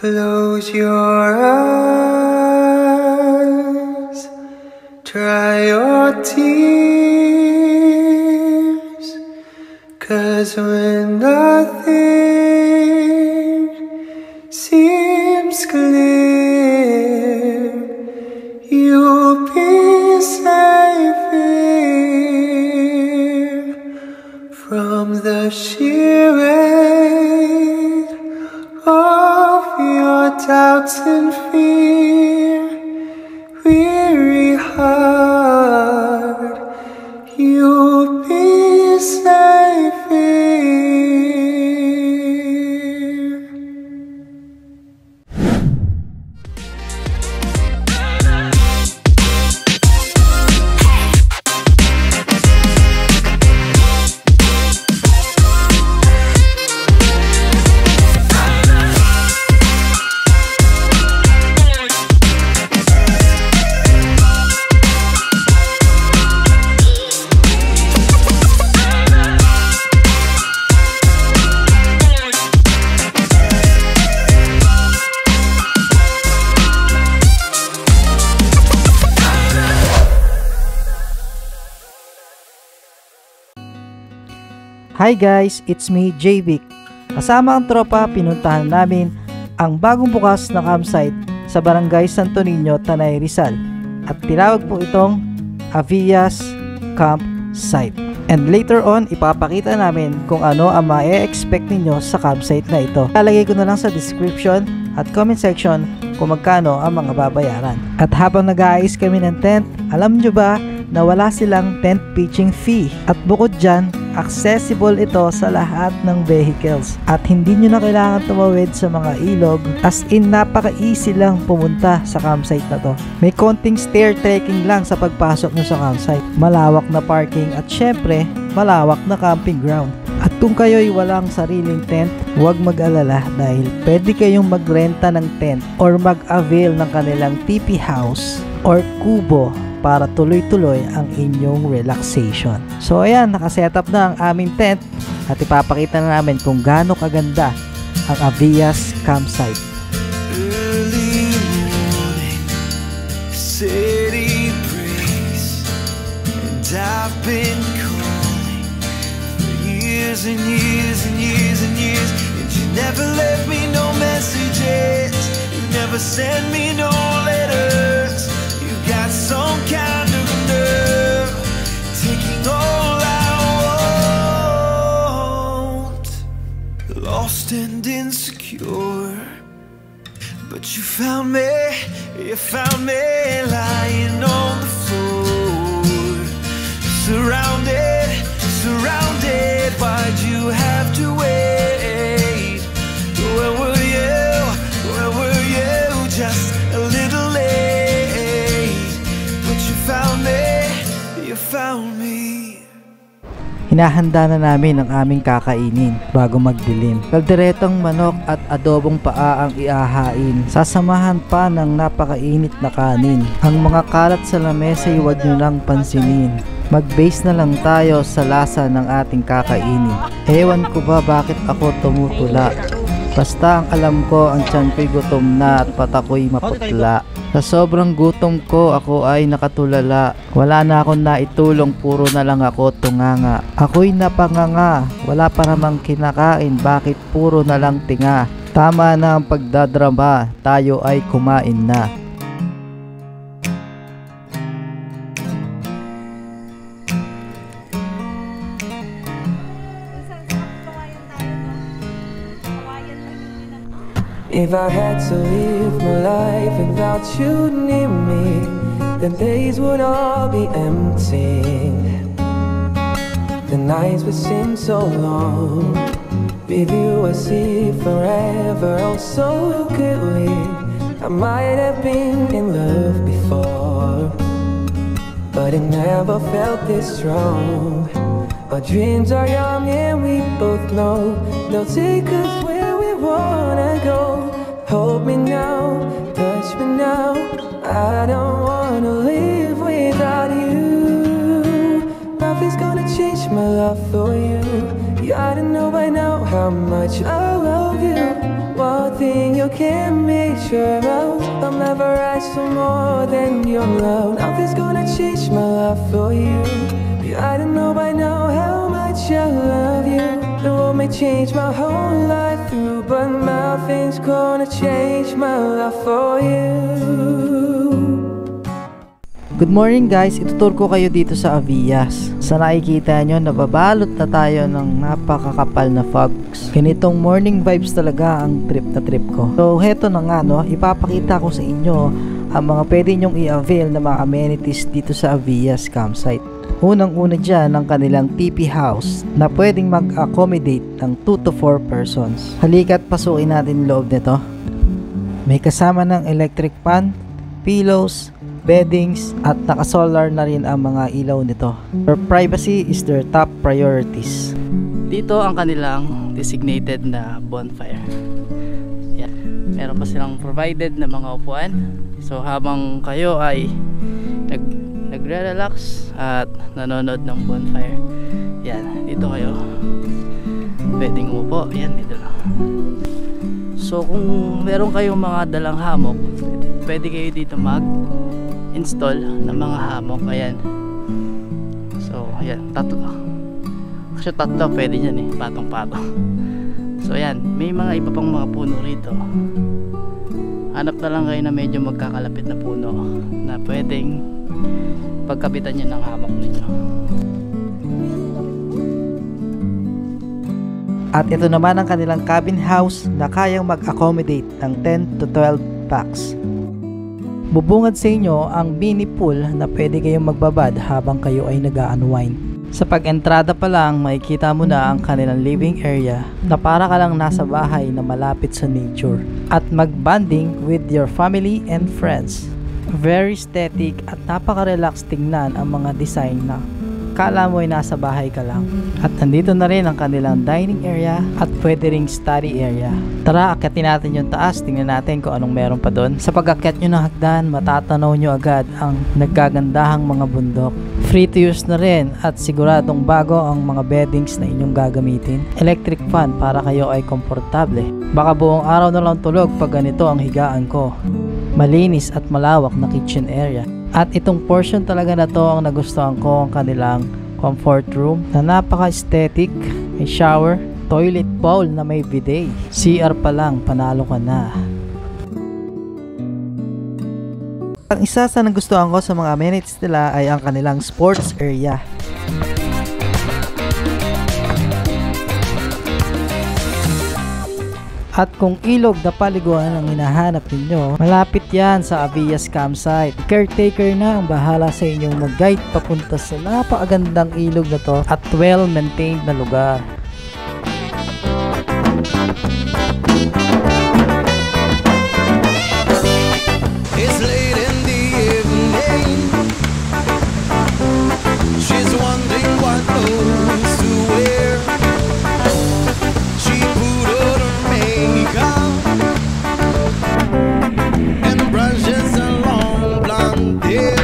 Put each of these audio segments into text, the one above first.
Close your eyes, dry your tears, 'cause when nothing seems clear, you'll be safe here from the sheer weight of your doubts and fear. Weary heart, you'll be safe here. Hi guys, it's me, JVic. Kasama ang tropa, pinuntahan namin ang bagong bukas na campsite sa Barangay Santo Niño, Tanay, Rizal. At tinawag po itong Avias Campsite. And later on, ipapakita namin kung ano ang ma-expect ninyo sa campsite na ito. Lalagay ko na lang sa description at comment section kung magkano ang mga babayaran. At habang nag-aayos kami ng tent, alam nyo ba na wala silang tent pitching fee? At bukod dyan, accessible ito sa lahat ng vehicles at hindi nyo na kailangan tumawid sa mga ilog, as in napaka-easy lang pumunta sa campsite na to. May konting stair trekking lang sa pagpasok nyo sa campsite, malawak na parking at syempre malawak na camping ground. At kung kayo'y walang sariling tent, huwag mag-alala dahil pwede kayong magrenta ng tent or mag-avail ng kanilang TP house or kubo para tuloy-tuloy ang inyong relaxation. So ayan, nakasetup na ang aming tent at ipapakita na namin kung gaano kaganda ang Avias Campsite. Early morning, city breeze, and I've been calling for years and years and years and years, and you never left me no messages, you never sent me no letters. Got some kind of nerve, taking all I want. Lost and insecure, but you found me lying on the floor. Surrounded, why'd you have to wait? Where were you, just a little late? You found me. Hinahanda na namin ang aming kakainin bago magdilim. Kalderetong manok at adobong paa ang iahain. Sasamahan pa ng napakainit na kanin. Ang mga kalat sa lamesa ay huwag nyo lang pansinin. Mag-base na lang tayo sa lasa ng ating kakainin. Ewan ko ba bakit ako tumutula. Basta ang alam ko, ang tiyan ko'y gutom na at patako'y maputla. Sa sobrang gutom ko, ako ay nakatulala. Wala na akong naitulong, puro na lang ako tunganga. Ako'y napanganga, wala pa namang kinakain, bakit puro na lang tinga? Tama na ang pagdadrama, tayo ay kumain na. If I had to live my life without you near me, the days would all be empty. The nights would seem so long. With you I see forever, oh so clearly. I might have been in love before, but it never felt this strong. Our dreams are young and we both know they'll take us where we wanna go. Hold me now, touch me now, I don't wanna live without you. Nothing's gonna change my love for you. You ought to know by now how much I love you. One thing you can make sure of. I'll never ask for more than your love. Nothing's gonna change my love for you. I don't know by now how much I love you. The world may change my whole life through, but nothing's gonna change my love for you. Good morning guys, itutur ko kayo dito sa Avias. Sa nakikita nyo, nababalot na tayo ng napakakapal na fogs. Ganitong morning vibes talaga ang trip na trip ko. So heto na nga no, ipapakita ko sa inyo ang mga pwede nyong i-avail na mga amenities dito sa Avias campsite. Unang-una dyan ang kanilang TP house na pwedeng mag-accommodate ng 2 to 4 persons. Halika't pasukin natin loob nito. May kasama ng electric fan, pillows, beddings at naka-solar na rin ang mga ilaw nito. For privacy is their top priorities. Dito ang kanilang designated na bonfire. Yan. Meron pa silang provided na mga upuan. So habang kayo ay nagre-relax at nanonood ng bonfire, yan, dito kayo pwedeng umupo. Yan, dito lang. So kung meron kayong mga dalang hammock, pwede kayo dito mag-install ng mga hammock. Ayan. So ayan, tatlo. Actually tatlo pwede yan eh, patong-patong. So ayan, may mga iba pang mga puno rito. Hanap na lang kayo na medyo magkakalapit na puno na pwedeng pagkabitan nyo ng hammock ninyo. At ito naman ang kanilang cabin house na kayang mag-accommodate ng 10 to 12 packs. Bubungad sa inyo ang mini pool na pwede kayong magbabad habang kayo ay nag-unwind. Sa pag-entrada pa lang, makikita mo na ang kanilang living area na para ka lang nasa bahay na malapit sa nature. At mag-bonding with your family and friends. Very aesthetic at napaka-relax tingnan ang mga design na kala mo ay nasa bahay ka lang. At nandito na rin ang kanilang dining area at pwede ring study area. Tara, akyatin natin yung taas, tingnan natin kung anong meron pa doon. Sa pag-akyat nyo ng hagdan, matatanaw nyo agad ang nagkagandahang mga bundok. Free to use na rin at siguradong bago ang mga beddings na inyong gagamitin. Electric fan para kayo ay komportable. Baka buong araw na lang tulog pag ganito ang higaan ko. Malinis at malawak na kitchen area. At itong portion talaga na to ang nagustuhan ko, ang kanilang comfort room na napaka-aesthetic. May shower, toilet bowl na may bidet. CR pa lang, panalo ka na. Ang isa sa nagustuhan ko sa mga amenities nila ay ang kanilang sports area. At kung ilog na paliguan ang hinahanap ninyo, malapit yan sa Avias campsite. Caretaker na ang bahala sa inyong mag-guide papunta sa napakagandang ilog na to at well-maintained na lugar. It's late in the evening. She's wondering what clothes to wear. She put on her makeup and brushes her long blonde hair.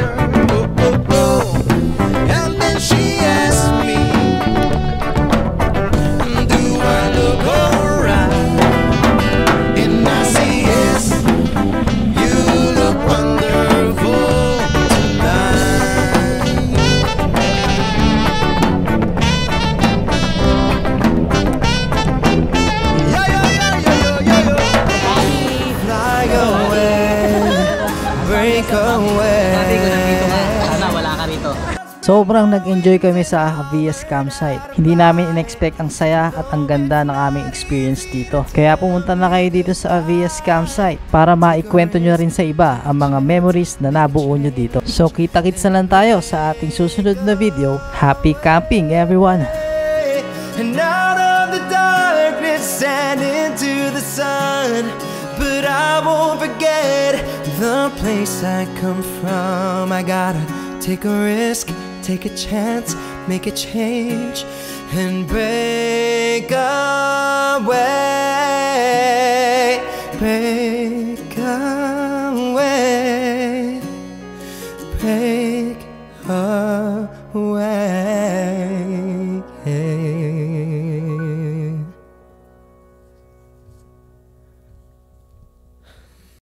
And then she asked me, do I look alright? And I say yes, you look wonderful tonight. Yeah, yeah, yeah, yeah, yeah, yeah. Fly away, break away. Sana wala ka rito. Sobrang nag-enjoy kami sa Avias campsite. Hindi namin in-expect ang saya at ang ganda ng aming experience dito. Kaya pumunta na kayo dito sa Avias campsite para maikwento nyo rin sa iba ang mga memories na nabuo nyo dito. So kita-kits na lang tayo sa ating susunod na video. Happy camping everyone! And out of the darkness and into the sun. But I won't forget the place I come from. I gotta take a risk, take a chance, make a change, and break away, break away, break